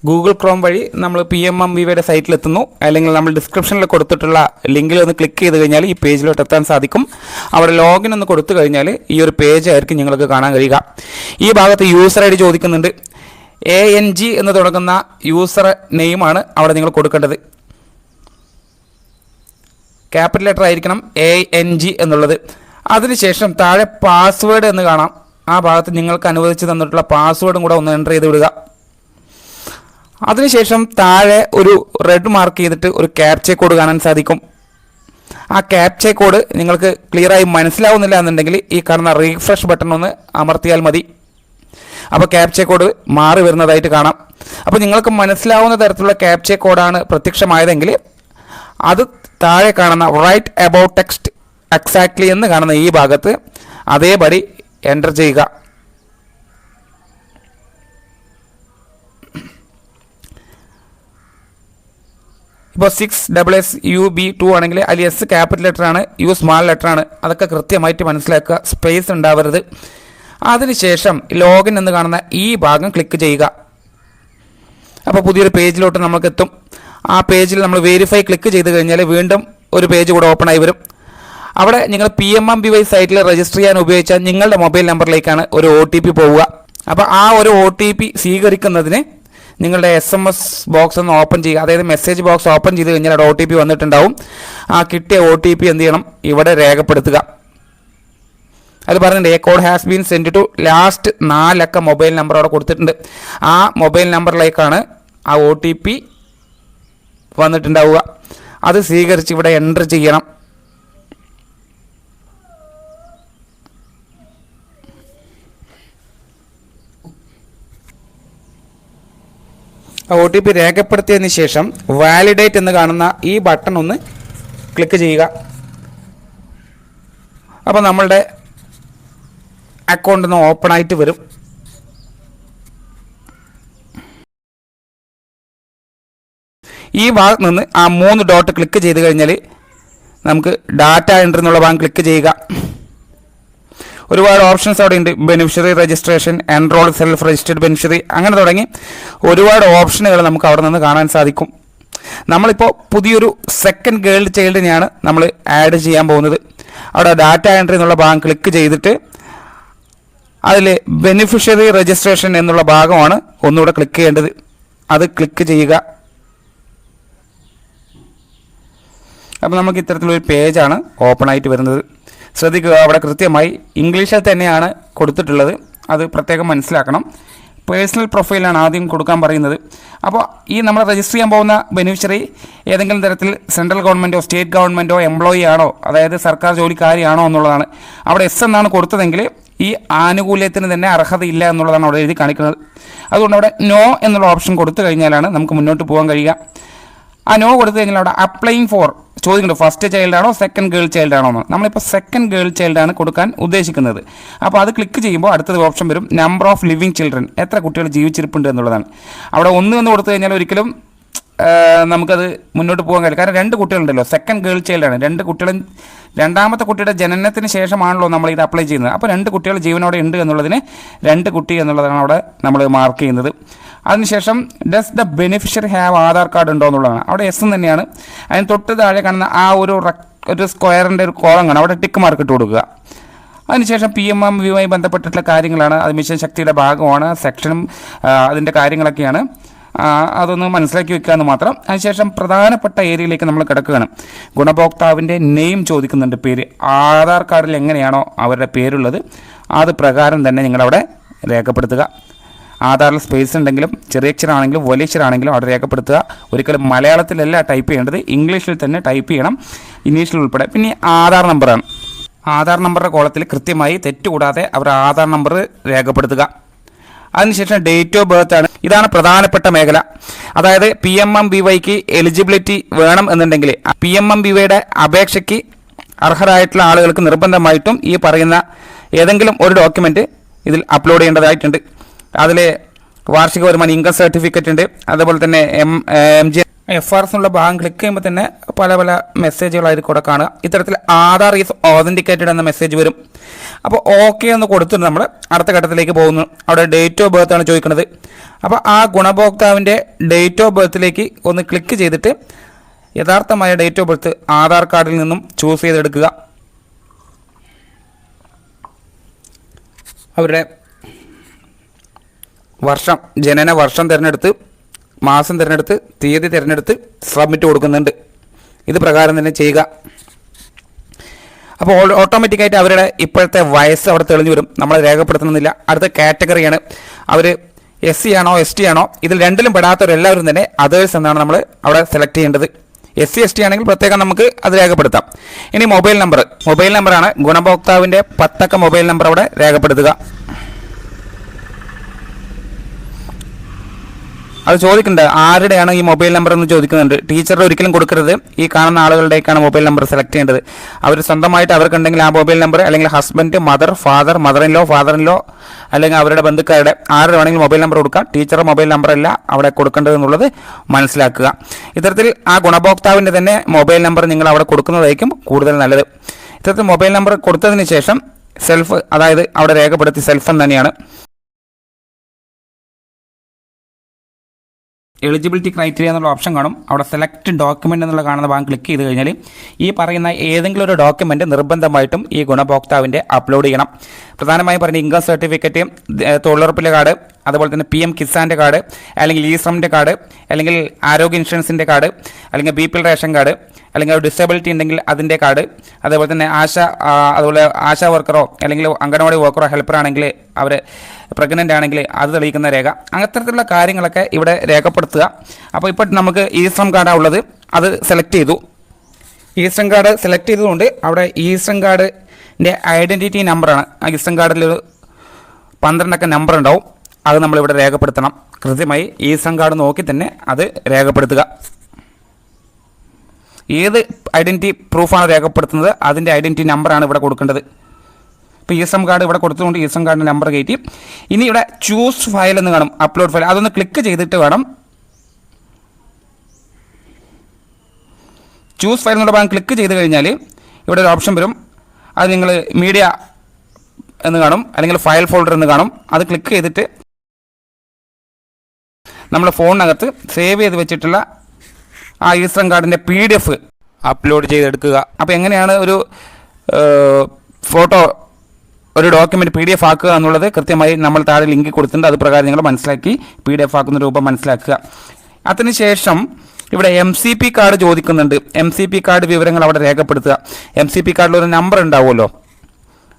Google Chrome വഴി നമ്മൾ PMMVYയുടെ സൈറ്റിലെത്തുന്നു. അല്ലെങ്കിൽ നമ്മൾ ഡിസ്ക്രിപ്ഷനിൽ കൊടുത്തിട്ടുള്ള ലിങ്കിൽ ഒന്ന് ക്ലിക്ക് ചെയ്ത് കഴിഞ്ഞാൽ ഈ പേജിലോട്ട് എത്താൻ സാധിക്കും. അവിടെ ലോഗിൻ ഒന്ന് കൊടുത്തു കഴിഞ്ഞാൽ ഈ ഒരു പേജ് ആയിരിക്കും നിങ്ങൾക്ക് കാണാൻ കഴിയുക. ഈ ഭാഗത്ത് യൂസർ ID ചോദിക്കുന്നുണ്ട്. ANG എന്ന് തുടങ്ങുന്ന യൂസർ നെയിമാണ് അവിടെ നിങ്ങൾ കൊടുക്കേണ്ടത്. ക്യാപിറ്റൽ ലെറ്റർ ആയിരിക്കണം ANG എന്നുള്ളത്. അതിനുശേഷം താഴെ പാസ്വേഡ് എന്ന് കാണാം. ആ ഭാഗത്ത് നിങ്ങൾക്ക് അനുവദിച്ച് തന്നിട്ടുള്ള പാസ്വേഡും കൂടെ ഒന്ന് എൻ്റർ ചെയ്ത് വിടുക. അതിനുശേഷം താഴെ ഒരു റെഡ് മാർക്ക് ചെയ്തിട്ട് ഒരു ക്യാപ്ച കോഡ് കാണാൻ സാധിക്കും. ആ ക്യാപ്ച കോഡ് നിങ്ങൾക്ക് ക്ലിയറായി മനസ്സിലാവുന്നില്ല എന്നുണ്ടെങ്കിൽ ഈ കാണുന്ന റീഫ്രഷ് ബട്ടൺ ഒന്ന് അമർത്തിയാൽ മതി. അപ്പോൾ ക്യാപ്ച കോഡ് മാറി വരുന്നതായിട്ട് കാണാം. അപ്പോൾ നിങ്ങൾക്ക് മനസ്സിലാവുന്ന തരത്തിലുള്ള ക്യാപ്ച കോഡാണ് പ്രത്യക്ഷമായതെങ്കിൽ അത് താഴെ കാണുന്ന റൈറ്റ് അബൌട്ട് ടെക്സ്റ്റ് എക്സാക്ട്ലി എന്ന് കാണുന്ന ഈ ഭാഗത്ത് അതേപടി എൻ്റർ ചെയ്യുക. ഇപ്പോൾ 6SSUB2 ആണെങ്കിൽ അതിൽ S ക്യാപിറ്റൽ ലെറ്റർ ആണ്, U സ്മാൾ ലെറ്റർ ആണ്. അതൊക്കെ കൃത്യമായിട്ട് മനസ്സിലാക്കുക. സ്പേസ് ഉണ്ടാവരുത്. അതിനുശേഷം ലോഗിൻ എന്ന് കാണുന്ന ഈ ഭാഗം ക്ലിക്ക് ചെയ്യുക. അപ്പോൾ പുതിയൊരു പേജിലോട്ട് നമുക്ക് എത്തും. ആ പേജിൽ നമ്മൾ വെരിഫൈ ക്ലിക്ക് ചെയ്ത് കഴിഞ്ഞാൽ വീണ്ടും ഒരു പേജ് കൂടെ ഓപ്പൺ ആയി വരും. അവിടെ നിങ്ങൾ PMMVY സൈറ്റിൽ രജിസ്റ്റർ ചെയ്യാൻ ഉപയോഗിച്ച നിങ്ങളുടെ മൊബൈൽ നമ്പറിലേക്കാണ് ഒരു OTP പോവുക. അപ്പോൾ ആ ഒരു OTP സ്വീകരിക്കുന്നതിന് നിങ്ങളുടെ SMS ബോക്സ് ഒന്ന് ഓപ്പൺ ചെയ്യുക. അതായത് മെസ്സേജ് ബോക്സ് ഓപ്പൺ ചെയ്ത് കഴിഞ്ഞാൽ അവിടെ OTP വന്നിട്ടുണ്ടാവും. ആ കിട്ടിയ OTP എന്ത് ചെയ്യണം? ഇവിടെ രേഖപ്പെടുത്തുക. അത് പറഞ്ഞിട്ടുണ്ട് a code has been send to last 4 അക്ക മൊബൈൽ നമ്പർ അവിടെ കൊടുത്തിട്ടുണ്ട്. ആ മൊബൈൽ നമ്പറിലേക്കാണ് ആ OTP വന്നിട്ടുണ്ടാവുക. അത് സ്വീകരിച്ച് ഇവിടെ എൻ്റർ ചെയ്യണം. OTP രേഖപ്പെടുത്തിയതിന് ശേഷം വാലിഡേറ്റ് എന്ന് കാണുന്ന ഈ ബട്ടൺ ഒന്ന് ക്ലിക്ക് ചെയ്യുക. അപ്പോൾ നമ്മളുടെ അക്കൗണ്ട് ഒന്ന് ഓപ്പൺ ആയിട്ട് വരും. ഈ ഭാഗത്ത് നിന്ന് ആ 3 ഡോട്ട് ക്ലിക്ക് ചെയ്ത് കഴിഞ്ഞാൽ നമുക്ക് ഡാറ്റ എൻട്രി എന്നുള്ള ഭാഗം ക്ലിക്ക് ചെയ്യുക. ഒരുപാട് ഓപ്ഷൻസ് അവിടെ ഉണ്ട്. Beneficiary registration, enrol self registered beneficiary, അങ്ങനെ തുടങ്ങി ഒരുപാട് ഓപ്ഷനുകൾ നമുക്ക് അവിടെ നിന്ന് കാണാൻ സാധിക്കും. നമ്മളിപ്പോൾ പുതിയൊരു സെക്കൻഡ് ഗേൾ ചൈൽഡിനെയാണ് നമ്മൾ ആഡ് ചെയ്യാൻ പോകുന്നത്. അവിടെ ഡാറ്റ എൻട്രി എന്നുള്ള ഭാഗം ക്ലിക്ക് ചെയ്തിട്ട് അതിൽ ബെനിഫിഷ്യറി രജിസ്ട്രേഷൻ എന്നുള്ള ഭാഗമാണ് ഒന്നുകൂടെ ക്ലിക്ക് ചെയ്യേണ്ടത്. അത് ക്ലിക്ക് ചെയ്യുക. അപ്പോൾ നമുക്ക് ഇത്തരത്തിലൊരു പേജാണ് ഓപ്പൺ ആയിട്ട് വരുന്നത്. ശ്രദ്ധിക്കുക, അവിടെ കൃത്യമായി ഇംഗ്ലീഷിൽ തന്നെയാണ് കൊടുത്തിട്ടുള്ളത്. അത് പ്രത്യേകം മനസ്സിലാക്കണം. പേഴ്സണൽ പ്രൊഫൈലാണ് ആദ്യം കൊടുക്കാൻ പറയുന്നത്. അപ്പോൾ ഈ നമ്മൾ രജിസ്റ്റർ ചെയ്യാൻ പോകുന്ന ബെനിഫിഷ്യറി ഏതെങ്കിലും തരത്തിൽ സെൻട്രൽ ഗവൺമെൻറ്റോ സ്റ്റേറ്റ് ഗവൺമെൻറ്റോ എംപ്ലോയി ആണോ, അതായത് സർക്കാർ ജോലിക്കാരിയാണോ എന്നുള്ളതാണ്. അവിടെ S എന്നാണ് കൊടുത്തതെങ്കിൽ ഈ ആനുകൂല്യത്തിന് തന്നെ അർഹതയില്ല എന്നുള്ളതാണ് അവിടെ എഴുതി കാണിക്കുന്നത്. അതുകൊണ്ട് അവിടെ നോ എന്നുള്ള ഓപ്ഷൻ കൊടുത്തു കഴിഞ്ഞാലാണ് നമുക്ക് മുന്നോട്ട് പോകാൻ കഴിയുക. ആ നോ കൊടുത്തു കഴിഞ്ഞാൽ അവിടെ അപ്ലൈയിങ് ഫോർ ചോദിക്കുന്നുണ്ട് ഫസ്റ്റ് ചൈൽഡ് ആണോ സെക്കൻഡ് ഗേൾ ചൈൽഡ് ആണോ എന്ന്. നമ്മളിപ്പോൾ സെക്കൻഡ് ഗേൾ ചൈൽഡാണ് കൊടുക്കാൻ ഉദ്ദേശിക്കുന്നത്. അപ്പോൾ അത് ക്ലിക്ക് ചെയ്യുമ്പോൾ അടുത്തത് ഓപ്ഷൻ വരും നമ്പർ ഓഫ് ലിവിങ് ചിൽഡ്രൻ, എത്ര കുട്ടികൾ ജീവിച്ചിരിപ്പുണ്ട് എന്നുള്ളതാണ്. അവിടെ 1 എന്ന് കൊടുത്തു കഴിഞ്ഞാൽ ഒരിക്കലും നമുക്കത് മുന്നോട്ട് പോകാൻ കഴിയില്ല. കാരണം 2 കുട്ടികളുണ്ടല്ലോ, സെക്കൻഡ് ഗേൾ ചൈൽഡാണ്. 2 കുട്ടികളും രണ്ടാമത്തെ കുട്ടിയുടെ ജനനത്തിന് ശേഷമാണല്ലോ നമ്മൾ ഇത് അപ്ലൈ ചെയ്യുന്നത്. അപ്പോൾ 2 കുട്ടികൾ ജീവനോടെ ഉണ്ട് എന്നുള്ളതിന് 2 കുട്ടി എന്നുള്ളതാണ് അവിടെ നമ്മൾ മാർക്ക് ചെയ്യുന്നത്. അതിനുശേഷം does the beneficiary have Aadhaar card ഉണ്ടോ എന്നുള്ളതാണ്. അവിടെ S തന്നെയാണ്. അതിന് തൊട്ട് താഴെ കാണുന്ന ആ ഒരു സ്ക്വയറിൻ്റെ ഒരു കോളം കാണാം, അവിടെ ടിക്ക് മാർക്ക് ഇട്ട് കൊടുക്കുക. അതിനുശേഷം PMMVY ബന്ധപ്പെട്ടിട്ടുള്ള കാര്യങ്ങളാണ്. അത് മിഷൻ ശക്തിയുടെ ഭാഗമാണ്. സെക്ഷനും അതിൻ്റെ കാര്യങ്ങളൊക്കെയാണ്. അതൊന്ന് മനസ്സിലാക്കി വെക്കുക എന്ന് മാത്രം. അതിനുശേഷം പ്രധാനപ്പെട്ട ഏരിയയിലേക്ക് നമ്മൾ കിടക്കുകയാണ്. ഗുണഭോക്താവിൻ്റെ നെയിം ചോദിക്കുന്നുണ്ട്, പേര്. ആധാർ കാർഡിൽ എങ്ങനെയാണോ അവരുടെ പേരുള്ളത് അത് പ്രകാരം തന്നെ നിങ്ങളവിടെ രേഖപ്പെടുത്തുക. ആധാറിൽ സ്പേസ് ഉണ്ടെങ്കിലും ചെറിയ അക്ഷരമാണെങ്കിലും വലിയ അക്ഷരമാണെങ്കിലും അവിടെ രേഖപ്പെടുത്തുക. ഒരിക്കലും മലയാളത്തിലല്ല ടൈപ്പ് ചെയ്യേണ്ടത്, ഇംഗ്ലീഷിൽ തന്നെ ടൈപ്പ് ചെയ്യണം, ഇംഗ്ലീഷിൽ ഉൾപ്പെടെ. പിന്നെ ആധാർ നമ്പറാണ്. ആധാർ നമ്പറുടെ കോളത്തിൽ കൃത്യമായി തെറ്റുകൂടാതെ അവരുടെ ആധാർ നമ്പർ രേഖപ്പെടുത്തുക. അതിനുശേഷം ഡേറ്റ് ഓഫ് ബർത്ത് ആണ്. ഇതാണ് പ്രധാനപ്പെട്ട മേഖല. അതായത് PMMVYക്ക് എലിജിബിലിറ്റി വേണം എന്നുണ്ടെങ്കിൽ PMMVYയുടെ അപേക്ഷയ്ക്ക് അർഹരായിട്ടുള്ള ആളുകൾക്ക് നിർബന്ധമായിട്ടും ഈ പറയുന്ന ഏതെങ്കിലും ഒരു ഡോക്യുമെൻ്റ് ഇതിൽ അപ്ലോഡ് ചെയ്യേണ്ടതായിട്ടുണ്ട്. അതിൽ വാർഷിക വരുമാനം ഇൻകം സർട്ടിഫിക്കറ്റ് ഉണ്ട്. അതുപോലെ തന്നെ FRS എന്നുള്ള ഭാഗം ക്ലിക്ക് ചെയ്യുമ്പോൾ തന്നെ പല പല മെസ്സേജുകളായിരിക്കും ഇവിടെ കാണുക. ഇത്തരത്തിൽ ആധാർ ഈസ് ഓതൻറ്റിക്കേറ്റഡ് എന്ന മെസ്സേജ് വരും. അപ്പോൾ ഓക്കെ എന്ന് കൊടുത്തിട്ട് നമ്മൾ അടുത്ത ഘട്ടത്തിലേക്ക് പോകുന്നു. അവിടെ ഡേറ്റ് ഓഫ് ബർത്ത് ആണ് ചോദിക്കുന്നത്. അപ്പോൾ ആ ഗുണഭോക്താവിൻ്റെ ഡേറ്റ് ഓഫ് ബർത്തിലേക്ക് ഒന്ന് ക്ലിക്ക് ചെയ്തിട്ട് യഥാർത്ഥമായ ഡേറ്റ് ഓഫ് ബർത്ത് ആധാർ കാർഡിൽ നിന്നും ചൂസ് ചെയ്തെടുക്കുക. അവരുടെ വർഷം, ജനന വർഷം തിരഞ്ഞെടുത്ത്, മാസം തിരഞ്ഞെടുത്ത്, തീയതി തിരഞ്ഞെടുത്ത് സബ്മിറ്റ് കൊടുക്കുന്നുണ്ട്. ഇത് പ്രകാരം തന്നെ ചെയ്യുക. അപ്പോൾ ഓട്ടോമാറ്റിക്കായിട്ട് അവരുടെ ഇപ്പോഴത്തെ വയസ്സ് അവിടെ തെളിഞ്ഞു വരും. നമ്മൾ രേഖപ്പെടുത്തണമെന്നില്ല. അടുത്ത കാറ്റഗറിയാണ് അവർ SC ആണോ ST ആണോ, ഇതിൽ രണ്ടിലും പെടാത്തവരെല്ലാവരും തന്നെ അതേഴ്സ് എന്നാണ് നമ്മൾ അവിടെ സെലക്ട് ചെയ്യേണ്ടത്. SC ST ആണെങ്കിൽ പ്രത്യേകം നമുക്ക് അത് രേഖപ്പെടുത്താം. ഇനി മൊബൈൽ നമ്പറാണ് ഗുണഭോക്താവിൻ്റെ 10 അക്ക മൊബൈൽ നമ്പർ അവിടെ രേഖപ്പെടുത്തുക. അത് ചോദിക്കുന്നുണ്ട് ആരുടെയാണ് ഈ മൊബൈൽ നമ്പർ എന്ന് ചോദിക്കുന്നുണ്ട്. ടീച്ചറുടെ ഒരിക്കലും കൊടുക്കരുത്. ഈ കാണുന്ന ആളുകളുടേക്കാണ് മൊബൈൽ നമ്പർ സെലക്ട് ചെയ്യേണ്ടത്. അവർ സ്വന്തമായിട്ട് അവർക്കുണ്ടെങ്കിൽ ആ മൊബൈൽ നമ്പർ, അല്ലെങ്കിൽ husband, mother, father, father in law, അല്ലെങ്കിൽ അവരുടെ ബന്ധുക്കാരുടെ ആരുടെ വേണമെങ്കിലും മൊബൈൽ നമ്പർ കൊടുക്കുക. ടീച്ചറുടെ മൊബൈൽ നമ്പറല്ല അവിടെ കൊടുക്കേണ്ടത് എന്നുള്ളത് മനസ്സിലാക്കുക. ഇത്തരത്തിൽ ആ ഗുണഭോക്താവിൻ്റെ തന്നെ മൊബൈൽ നമ്പർ നിങ്ങൾ അവിടെ കൊടുക്കുന്നതായിരിക്കും കൂടുതൽ നല്ലത്. ഇത്തരത്തിൽ മൊബൈൽ നമ്പർ കൊടുത്തതിന് ശേഷം സെൽഫ്, അതായത് അവിടെ രേഖപ്പെടുത്തി സെൽഫ് എന്ന് തന്നെയാണ്. എലിജിബിലിറ്റി ക്രൈറ്റീരിയ എന്നുള്ള ഓപ്ഷൻ കാണും. അവിടെ സെലക്ട് ഡോക്യുമെൻ്റ് എന്നുള്ള കാണുന്ന ഭാഗം ക്ലിക്ക് ചെയ്ത് കഴിഞ്ഞാൽ ഈ പറയുന്ന ഏതെങ്കിലും ഒരു ഡോക്യുമെൻ്റ് നിർബന്ധമായിട്ടും ഈ ഗുണഭോക്താവിൻ്റെ അപ്ലോഡ് ചെയ്യണം. പ്രധാനമായും പറഞ്ഞ ഇൻകം സർട്ടിഫിക്കറ്റ്, തൊഴിലുറപ്പിലെ കാർഡ്, അതുപോലെ തന്നെ PM കിസാൻ്റെ കാർഡ്, അല്ലെങ്കിൽ ഈശ്രമിൻ്റെ കാർഡ്, അല്ലെങ്കിൽ ആരോഗ്യ ഇൻഷുറൻസിൻ്റെ കാർഡ്, അല്ലെങ്കിൽ BPL റേഷൻ കാർഡ്, അല്ലെങ്കിൽ ഡിസബിലിറ്റി ഉണ്ടെങ്കിൽ അതിൻ്റെ കാർഡ്, അതേപോലെ തന്നെ അതുപോലെ ആശാ വർക്കറോ അല്ലെങ്കിൽ അംഗനവാടി വർക്കറോ ഹെൽപ്പറാണെങ്കിൽ അവർ പ്രഗ്നൻ്റ് ആണെങ്കിൽ അത് തെളിയിക്കുന്ന രേഖ, അത്തരത്തിലുള്ള കാര്യങ്ങളൊക്കെ ഇവിടെ രേഖപ്പെടുത്തുക. അപ്പോൾ ഇപ്പോൾ നമുക്ക് ഈശ്രം കാർഡാണ് ഉള്ളത്, അത് സെലക്ട് ചെയ്തു. ഈശ്രം കാർഡ് സെലക്ട് ചെയ്തതുകൊണ്ട് അവിടെ ഈശ്രം കാർഡിൻ്റെ ഐഡൻറ്റിറ്റി നമ്പറാണ്. ആ ഈശ്രം കാർഡിലൊരു 12 അക്ക നമ്പർ ഉണ്ടാവും. അത് നമ്മളിവിടെ രേഖപ്പെടുത്തണം. കൃത്യമായി ഈശ്രം കാർഡ് നോക്കി തന്നെ അത് രേഖപ്പെടുത്തുക. ഏത് ഐഡൻറ്റിറ്റി പ്രൂഫാണ് രേഖപ്പെടുത്തുന്നത് അതിൻ്റെ ഐഡൻറ്റിറ്റി നമ്പറാണ് ഇവിടെ കൊടുക്കേണ്ടത്. ഇപ്പോൾ ഈശ്രം കാർഡ് ഇവിടെ കൊടുത്തുകൊണ്ട് ഈശ്രം കാർഡിൻ്റെ നമ്പർ കയറ്റി. ഇനി ഇവിടെ ചൂസ് ഫയൽ എന്ന് കാണും, അപ്ലോഡ് ഫയൽ. അതൊന്ന് ക്ലിക്ക് ചെയ്തിട്ട് വേണം ചൂസ് ഫയൽ എന്നുള്ള ഭാഗം ക്ലിക്ക് ചെയ്ത് കഴിഞ്ഞാൽ ഇവിടെ ഒരു ഓപ്ഷൻ വരും. അത് നിങ്ങൾ മീഡിയ എന്ന് കാണും, അല്ലെങ്കിൽ ഫയൽ ഫോൾഡർ എന്ന് കാണും. അത് ക്ലിക്ക് ചെയ്തിട്ട് നമ്മൾ ഫോണിനകത്ത് സേവ് ചെയ്ത് വെച്ചിട്ടുള്ള ആ ഈശ്രം കാർഡിൻ്റെ PDF അപ്ലോഡ് ചെയ്തെടുക്കുക. അപ്പോൾ എങ്ങനെയാണ് ഒരു ഫോട്ടോ, ഒരു ഡോക്യുമെൻറ്റ് PDF ആക്കുക എന്നുള്ളത് കൃത്യമായി നമ്മൾ താഴെ ലിങ്ക് കൊടുത്തിട്ടുണ്ട്. അത് പ്രകാരം നിങ്ങൾ മനസ്സിലാക്കി PDF ആക്കുന്ന രൂപം മനസ്സിലാക്കുക. അതിനുശേഷം ഇവിടെ MCP കാർഡ് ചോദിക്കുന്നുണ്ട്. MCP കാർഡ് വിവരങ്ങൾ അവിടെ രേഖപ്പെടുത്തുക. MCP കാർഡിൽ ഒരു നമ്പർ ഉണ്ടാവുമല്ലോ,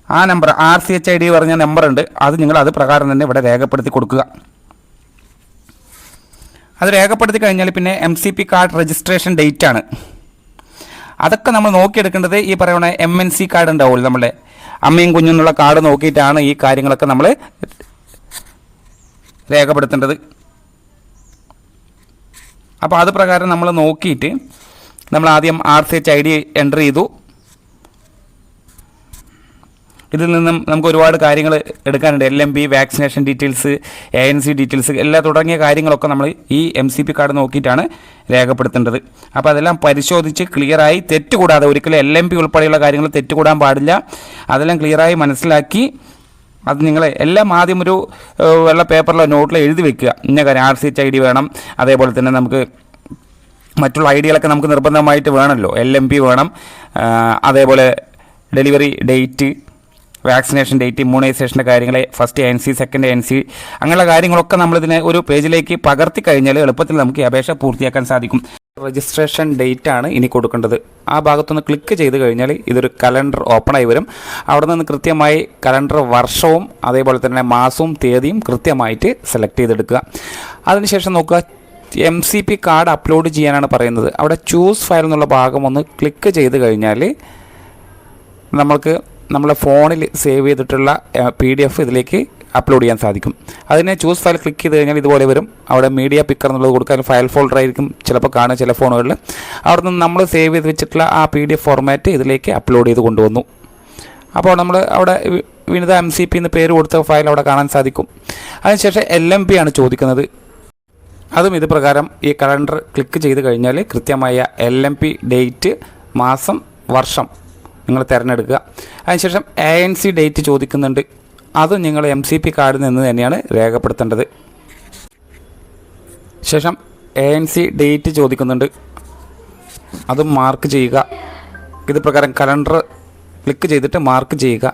ആ നമ്പർ RCHID പറഞ്ഞ നമ്പർ ഉണ്ട്. അത് നിങ്ങൾ അത് പ്രകാരം തന്നെ ഇവിടെ രേഖപ്പെടുത്തി കൊടുക്കുക. അത് രേഖപ്പെടുത്തി കഴിഞ്ഞാൽ പിന്നെ MCP കാർഡ് രജിസ്ട്രേഷൻ ഡേറ്റ് ആണ്. അതൊക്കെ നമ്മൾ നോക്കിയെടുക്കേണ്ടത് ഈ പറയുന്ന MNC കാർഡ് ഉണ്ടാവുമല്ലോ, നമ്മുടെ അമ്മയും കുഞ്ഞെന്നുള്ള കാർഡ് നോക്കിയിട്ടാണ് ഈ കാര്യങ്ങളൊക്കെ നമ്മൾ രേഖപ്പെടുത്തേണ്ടത്. അപ്പോൾ അത് പ്രകാരം നമ്മൾ നോക്കിയിട്ട് നമ്മൾ ആദ്യം RCHID എൻ്റർ ചെയ്തു. ഇതിൽ നിന്നും നമുക്ക് ഒരുപാട് കാര്യങ്ങൾ എടുക്കാനുണ്ട്. LMB, vaccination details, ANC details എല്ലാ തുടങ്ങിയ കാര്യങ്ങളൊക്കെ നമ്മൾ ഈ MCP കാർഡ് നോക്കിയിട്ടാണ് രേഖപ്പെടുത്തേണ്ടത്. അപ്പോൾ അതെല്ലാം പരിശോധിച്ച് ക്ലിയറായി, തെറ്റുകൂടാതെ, ഒരിക്കലും LMB ഉൾപ്പെടെയുള്ള കാര്യങ്ങൾ തെറ്റുകൂടാൻ പാടില്ല. അതെല്ലാം ക്ലിയറായി മനസ്സിലാക്കി അത് നിങ്ങൾ എല്ലാം ആദ്യം ഒരു വെള്ള പേപ്പറിലോ നോട്ടിലോ എഴുതി വെക്കുക. ഇന്ന കാര്യം RCHID വേണം, അതേപോലെ തന്നെ നമുക്ക് മറ്റുള്ള ഐഡികളൊക്കെ നമുക്ക് നിർബന്ധമായിട്ട് വേണമല്ലോ. LMB വേണം, അതേപോലെ ഡെലിവറി ഡേറ്റ്, വാക്സിനേഷൻ ഡേറ്റ്, ഇമ്മ്യൂണൈസേഷൻ്റെ കാര്യങ്ങൾ, ഫസ്റ്റ് ANC, സെക്കൻഡ് ANC, അങ്ങനെയുള്ള കാര്യങ്ങളൊക്കെ നമ്മളിതിനെ ഒരു പേജിലേക്ക് പകർത്തി കഴിഞ്ഞാൽ എളുപ്പത്തിൽ നമുക്ക് ഈ അപേക്ഷ പൂർത്തിയാക്കാൻ സാധിക്കും. രജിസ്ട്രേഷൻ ഡേറ്റ് ആണ് ഇനി കൊടുക്കേണ്ടത്. ആ ഭാഗത്തൊന്ന് ക്ലിക്ക് ചെയ്ത് കഴിഞ്ഞാൽ ഇതൊരു കലണ്ടർ ഓപ്പണായി വരും. അവിടെ നിന്ന് കൃത്യമായി കലണ്ടർ വർഷവും അതേപോലെ തന്നെ മാസവും തീയതിയും കൃത്യമായിട്ട് സെലക്ട് ചെയ്തെടുക്കുക. അതിനുശേഷം നോക്കുക, MCP കാർഡ് അപ്ലോഡ് ചെയ്യാനാണ് പറയുന്നത്. അവിടെ ചൂസ് ഫയൽ എന്നുള്ള ഭാഗം ഒന്ന് ക്ലിക്ക് ചെയ്ത് കഴിഞ്ഞാൽ നമ്മൾക്ക് നമ്മളെ ഫോണിൽ സേവ് ചെയ്തിട്ടുള്ള PDF ഇതിലേക്ക് അപ്ലോഡ് ചെയ്യാൻ സാധിക്കും. അതിനെ ചൂസ് ഫയൽ ക്ലിക്ക് ചെയ്ത് കഴിഞ്ഞാൽ ഇതുപോലെ വരും. അവിടെ മീഡിയ പിക്കർ എന്നുള്ളത് കൊടുക്കാൻ ഫയൽ ഫോൾഡർ ആയിരിക്കും ചിലപ്പോൾ കാണുക ചില ഫോണുകളിൽ. അവിടെ നിന്ന് നമ്മൾ സേവ് ചെയ്ത് വെച്ചിട്ടുള്ള ആ PDF ഫോർമാറ്റ് ഇതിലേക്ക് അപ്ലോഡ് ചെയ്ത് കൊണ്ടുവന്നു. അപ്പോൾ നമ്മൾ അവിടെ വിനിത MCP എന്ന് പേര് കൊടുത്ത ഫയൽ അവിടെ കാണാൻ സാധിക്കും. അതിനുശേഷം LMB ആണ് ചോദിക്കുന്നത്. അതും ഇത് പ്രകാരം ഈ കലണ്ടർ ക്ലിക്ക് ചെയ്ത് കഴിഞ്ഞാൽ കൃത്യമായ LMP ഡേറ്റ്, മാസം, വർഷം നിങ്ങൾ തിരഞ്ഞെടുക്കുക. അതിനുശേഷം ANC ഡേറ്റ് ചോദിക്കുന്നുണ്ട്. അതും നിങ്ങൾ MCP കാർഡിൽ നിന്ന് തന്നെയാണ് രേഖപ്പെടുത്തേണ്ടത്. ശേഷം ANC ഡേറ്റ് ചോദിക്കുന്നുണ്ട്, അതും മാർക്ക് ചെയ്യുക. ഇത് പ്രകാരം കലണ്ടർ ക്ലിക്ക് ചെയ്തിട്ട് മാർക്ക് ചെയ്യുക.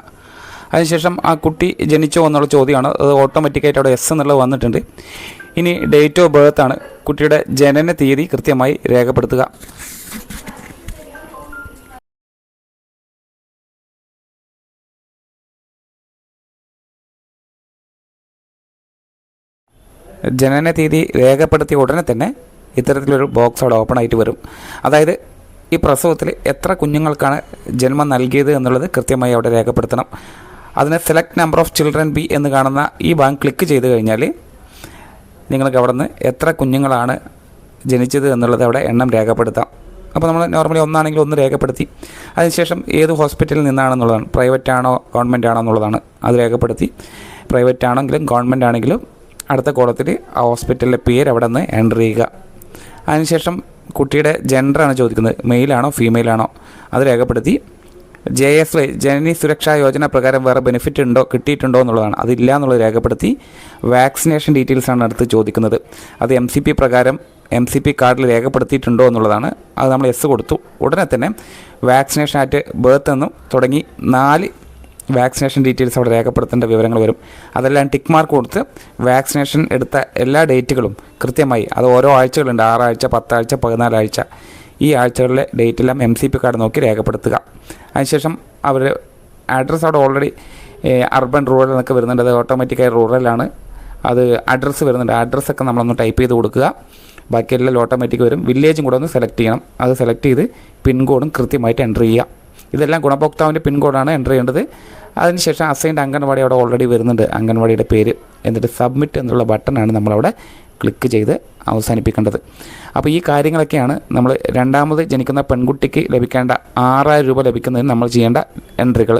അതിനുശേഷം ആ കുട്ടി ജനിച്ചോ എന്നുള്ള ചോദ്യമാണ്. അത് ഓട്ടോമാറ്റിക്കായിട്ട് അവിടെ എസ് എന്നുള്ളത് വന്നിട്ടുണ്ട്. ഇനി ഡേറ്റ് ഓഫ് ബർത്ത് ആണ്. കുട്ടിയുടെ ജനന തീയതി കൃത്യമായി രേഖപ്പെടുത്തുക. ജനന തീയതി രേഖപ്പെടുത്തിയ ഉടനെ തന്നെ ഇത്തരത്തിലൊരു ബോക്സ് അവിടെ ഓപ്പൺ ആയിട്ട് വരും. അതായത് ഈ പ്രസവത്തിൽ എത്ര കുഞ്ഞുങ്ങൾക്കാണ് ജന്മം നൽകിയത് എന്നുള്ളത് കൃത്യമായി അവിടെ രേഖപ്പെടുത്തണം. അതിന് select number of children B എന്ന് കാണുന്ന ഈ ഭാഗം ക്ലിക്ക് ചെയ്ത് കഴിഞ്ഞാൽ നിങ്ങൾക്ക് അവിടെ നിന്ന് എത്ര കുഞ്ഞുങ്ങളാണ് ജനിച്ചത് എന്നുള്ളത് അവിടെ എണ്ണം രേഖപ്പെടുത്താം. അപ്പോൾ നമ്മൾ നോർമലി ഒന്നാണെങ്കിൽ ഒന്ന് രേഖപ്പെടുത്തി. അതിനുശേഷം ഏത് ഹോസ്പിറ്റലിൽ നിന്നാണെന്നുള്ളതാണ്, പ്രൈവറ്റ് ആണോ ഗവൺമെൻറ് ആണോ എന്നുള്ളതാണ്, അത് രേഖപ്പെടുത്തി. പ്രൈവറ്റ് ആണെങ്കിലും ഗവൺമെൻറ് ആണെങ്കിലും അടുത്ത കോളത്തിൽ ആ ഹോസ്പിറ്റലിലെ പേര് അവിടെ നിന്ന് എൻ്റർ ചെയ്യുക. അതിനുശേഷം കുട്ടിയുടെ ജെൻഡറാണ് ചോദിക്കുന്നത്, മെയിലാണോ ഫീമെയിലാണോ, അത് രേഖപ്പെടുത്തി. JSY ജനനി സുരക്ഷാ യോജന പ്രകാരം വേറെ ബെനിഫിറ്റ് ഉണ്ടോ, കിട്ടിയിട്ടുണ്ടോ എന്നുള്ളതാണ്, അതില്ല എന്നുള്ളത് രേഖപ്പെടുത്തി. വാക്സിനേഷൻ ഡീറ്റെയിൽസാണ് അടുത്ത് ചോദിക്കുന്നത്. അത് MCP പ്രകാരം MCP കാർഡിൽ രേഖപ്പെടുത്തിയിട്ടുണ്ടോ എന്നുള്ളതാണ്. അത് നമ്മൾ എസ് കൊടുത്തു. ഉടനെ തന്നെ വാക്സിനേഷൻ ആറ്റ് ബർത്ത് എന്നും തുടങ്ങി 4 വാക്സിനേഷൻ ഡീറ്റെയിൽസ് അവിടെ രേഖപ്പെടുത്തേണ്ട വിവരങ്ങൾ വരും. അതെല്ലാം ടിക്ക് മാർക്ക് കൊടുത്ത് വാക്സിനേഷൻ എടുത്ത എല്ലാ ഡേറ്റുകളും കൃത്യമായി, അത് ഓരോ ആഴ്ചകളുണ്ട്, 6 ആഴ്ച, 10 ആഴ്ച, 14 ആഴ്ച, ഈ ആഴ്ചകളിലെ ഡേറ്റെല്ലാം MCP കാർഡ് നോക്കി രേഖപ്പെടുത്തുക. അതിനുശേഷം അവർ അഡ്രസ്സ് അവിടെ ഓൾറെഡി അർബൻ റൂറൽ എന്നൊക്കെ വരുന്നുണ്ട്. അത് ഓട്ടോമാറ്റിക്കായി റൂറലാണ്. അത് അഡ്രസ്സ് വരുന്നുണ്ട്. അഡ്രസ്സൊക്കെ നമ്മളൊന്ന് ടൈപ്പ് ചെയ്ത് കൊടുക്കുക. ബാക്കിയെല്ലാം ഓട്ടോമാറ്റിക് വരും. വില്ലേജും കൂടെ ഒന്ന് സെലക്ട് ചെയ്യണം. അത് സെലക്ട് ചെയ്ത് പിൻകോഡും കൃത്യമായിട്ട് എൻ്റർ ചെയ്യുക. ഇതെല്ലാം ഗുണഭോക്താവിൻ്റെ പിൻകോഡാണ് എൻ്റർ ചെയ്യേണ്ടത്. അതിനുശേഷം അസൈൻഡ് അംഗൻവാടി അവിടെ ഓൾറെഡി വരുന്നുണ്ട്, അംഗൻവാടിയുടെ പേര്. എന്നിട്ട് സബ്മിറ്റ് എന്നുള്ള ബട്ടണാണ് നമ്മളവിടെ ക്ലിക്ക് ചെയ്ത് അവസാനിപ്പിക്കേണ്ടത്. അപ്പോൾ ഈ കാര്യങ്ങളൊക്കെയാണ് നമ്മൾ രണ്ടാമത് ജനിക്കുന്ന പെൺകുട്ടിക്ക് ലഭിക്കേണ്ട 6000 രൂപ ലഭിക്കുന്നതിന് നമ്മൾ ചെയ്യേണ്ട എൻട്രികൾ.